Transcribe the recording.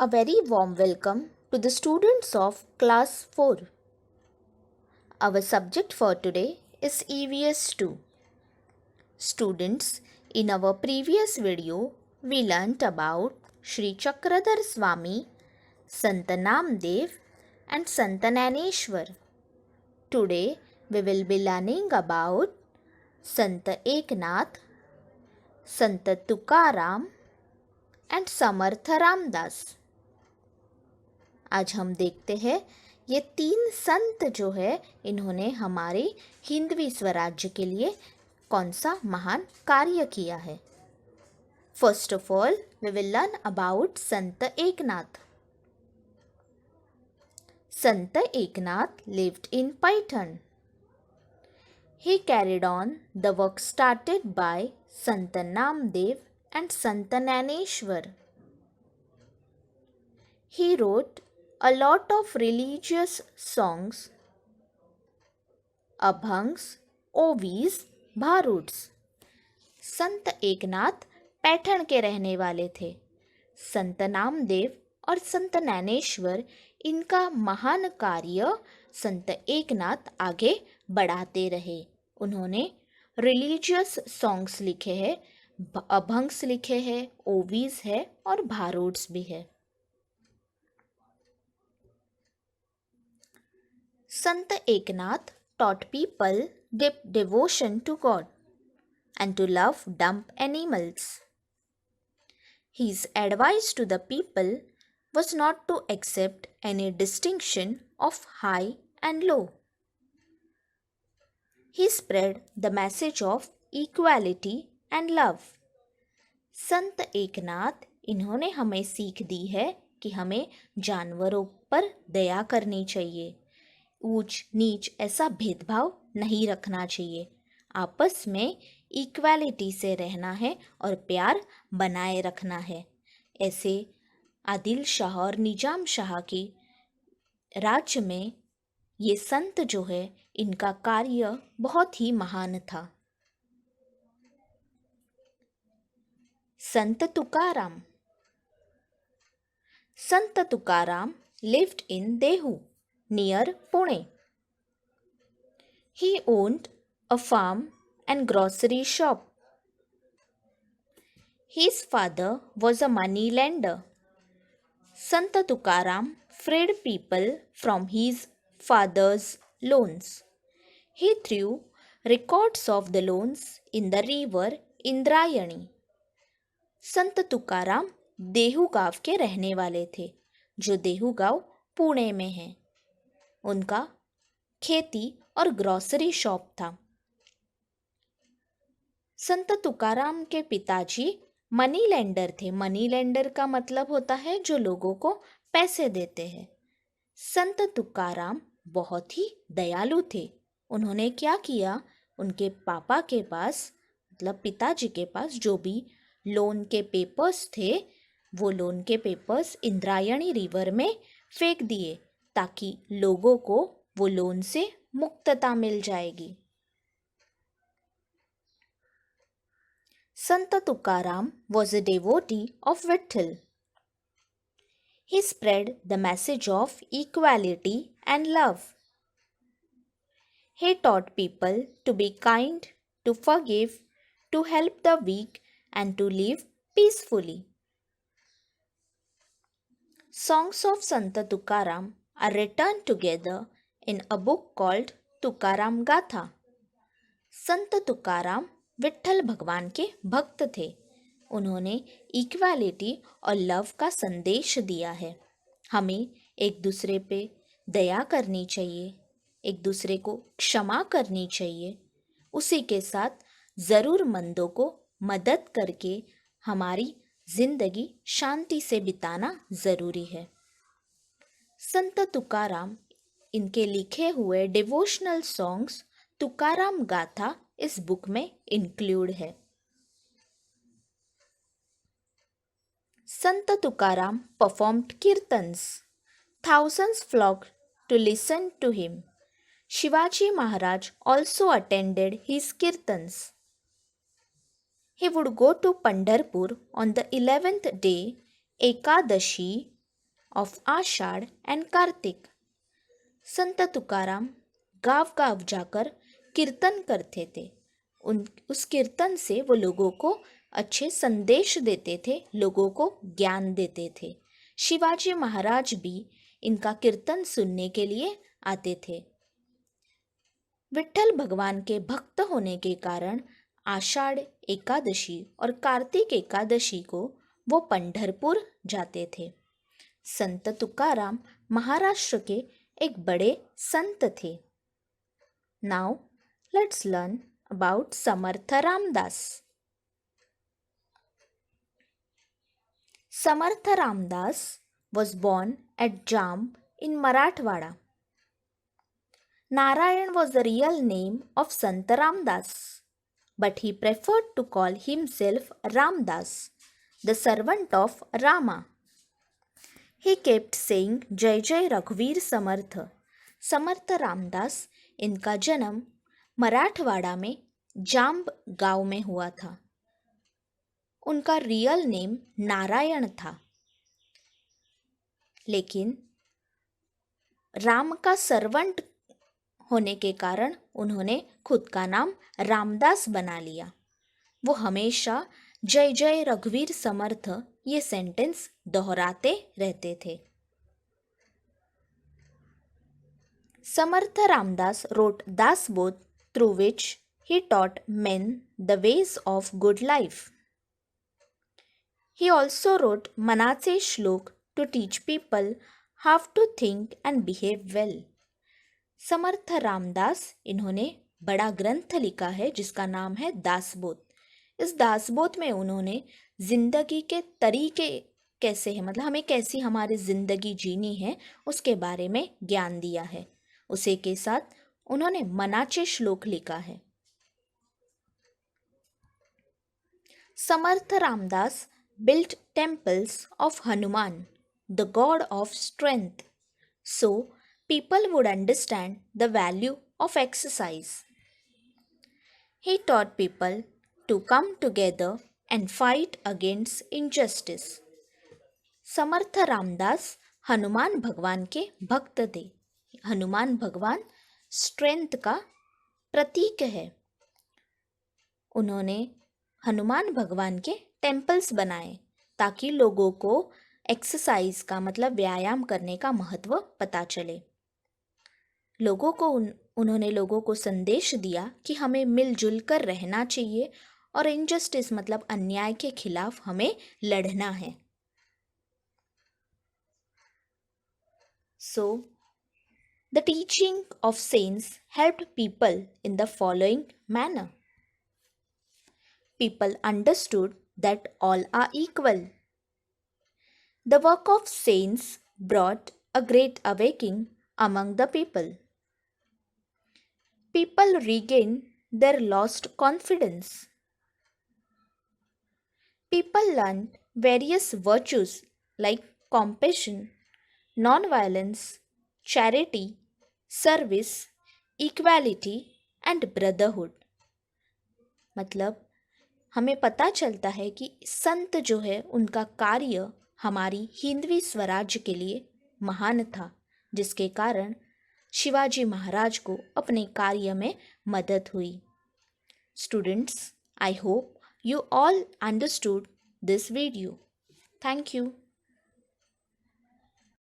A very warm welcome to the students of class 4. Our subject for today is EVS 2. Students, in our previous video, we learnt about Sri Chakradhar Swami, Sant Namdev and Sant Naneshwar. Today, we will be learning about Sant Eknath, Sant Tukaram and Samartha Ramdas. आज हम देखते हैं ये तीन संत जो है इन्होंने हमारे हिंदवी स्वराज्य के लिए कौन सा महान कार्य किया है. First of all we will learn about Sant Eknath. Sant Eknath lived in Paitan. He carried on the work started by Sant Namdev and Sant Naneshwar. He wrote a lot of religious songs, अभंग्स, ओवीज, भारूड्स. संत एकनाथ पैठण के रहने वाले थे. संत नामदेव और संत ज्ञानेश्वर इनका महान कार्य संत एकनाथ आगे बढ़ाते रहे. उन्होंने रिलीजियस सॉन्ग्स लिखे हैं, अभंग्स लिखे हैं, ओवीज है और भारूड्स भी है. Sant Eknath taught people devotion to God and to love dumb animals. His advice to the people was not to accept any distinction of high and low. He spread the message of equality and love. संत एकनाथ इन्होंने हमें सीख दी है कि हमें जानवरों पर दया करनी चाहिए, ऊंच नीच ऐसा भेदभाव नहीं रखना चाहिए, आपस में इक्वालिटी से रहना है और प्यार बनाए रखना है. ऐसे आदिल शाह और निजाम शाह के राज्य में ये संत जो है इनका कार्य बहुत ही महान था. संत तुकाराम. संत Tukaram lived in Dehu near Pune. He owned a farm and grocery shop. His father was a money lender. Sant Tukaram freed people from his father's loans. He threw records of the loans in the river Indrayani. संत तुकाराम देहू गांव के रहने वाले थे, जो देहू गांव पुणे में है. उनका खेती और ग्रोसरी शॉप था. संत तुकाराम के पिताजी मनी लेंडर थे. मनी लेंडर का मतलब होता है जो लोगों को पैसे देते हैं. संत तुकाराम बहुत ही दयालु थे. उन्होंने क्या किया, उनके पापा के पास मतलब पिताजी के पास जो भी लोन के पेपर्स थे वो लोन के पेपर्स इंद्रायणी रिवर में फेंक दिए ताकि लोगों को वो लोन से मुक्तता मिल जाएगी. संत Tukaram was a devotee of Vitthal. He spread the message of equality and love. He taught people to be kind, to forgive, to help the weak and to live peacefully. Songs of Sant Tukaram are written together in a book called Tukaram गाथा. संत तुकाराम विट्ठल भगवान के भक्त थे. उन्होंने equality और love का संदेश दिया है. हमें एक दूसरे पे दया करनी चाहिए, एक दूसरे को क्षमा करनी चाहिए, उसी के साथ ज़रूरतमंदों को मदद करके हमारी जिंदगी शांति से बिताना ज़रूरी है. संत तुकाराम इनके लिखे हुए डिवोशनल सॉन्ग्स तुकाराम गाथा इस बुक में इंक्लूड है. संत Tukaram performed kirtans. Thousands flocked to listen to him. Shivaji Maharaj also attended his kirtans. He would go to Pandharpur on the 11th day, Ekadashi, of Ashadh and Kartik. संत तुकाराम गांव गांव जाकर कीर्तन करते थे। उस कीर्तन से वो लोगों को अच्छे संदेश देते थे, लोगों को ज्ञान देते थे। शिवाजी महाराज भी इनका कीर्तन सुनने के लिए आते थे। विट्ठल भगवान के भक्त होने के कारण आषाढ़ एकादशी और कार्तिक एकादशी को वो पंढरपुर जाते थे। संत तुकाराम महाराष्ट्र के एक बड़े संत थे। Now let's learn about Samarth Ramdas. Samarth Ramdas was born at Jamb in Marathwada. Narayan was the real name of Sant Ramdas, but he preferred to call himself Ramdas, the servant of Rama. He kept saying Jai Jai Raghuvir Samarth. Samarth Ramdas इनका जन्म मराठवाड़ा में जाम्ब गांव में हुआ था। उनका real name Narayan था, लेकिन राम का सर्वेंट होने के कारण उन्होंने खुद का नाम रामदास बना लिया। वो हमेशा जय जय रघुवीर समर्थ ये सेंटेंस दोहराते रहते थे। Samarth Ramdas wrote Dasbodh through which he taught men the ways of good life. He also wrote मनाचे श्लोक to teach people how to think and behave well. Samarth Ramdas इन्होंने बड़ा ग्रंथ लिखा है जिसका नाम है दासबोध। इस दासबोध में उन्होंने जिंदगी के तरीके कैसे हैं, मतलब हमें कैसी हमारी जिंदगी जीनी है उसके बारे में ज्ञान दिया है। उसी के साथ उन्होंने मनाचे श्लोक लिखा है। Samarth Ramdas built temples of Hanuman, the god of strength, so people would understand the value of exercise. He taught people to come together and fight against injustice. Samarth Ramdas Hanuman भगवान के भक्त थे। हनुमान भगवान स्ट्रेंथ का प्रतीक है। उन्होंने हनुमान भगवान के टेम्पल्स बनाए ताकि लोगों को एक्सरसाइज का मतलब व्यायाम करने का महत्व पता चले। उन्होंने लोगों को संदेश दिया कि हमें मिलजुल कर रहना चाहिए और इनजस्टिस मतलब अन्याय के खिलाफ हमें लड़ना है। So, the teaching of saints helped people in the following manner. People understood that all are equal. The work of saints brought a great awakening among the people. People regained their lost confidence. People learned various virtues like compassion, non-violence, charity, service, equality and brotherhood. मतलब हमें पता चलता है कि संत जो है उनका कार्य हमारी हिंदवी स्वराज्य के लिए महान था, जिसके कारण शिवाजी महाराज को अपने कार्य में मदद हुई। Students, I hope you all understood this video. Thank you.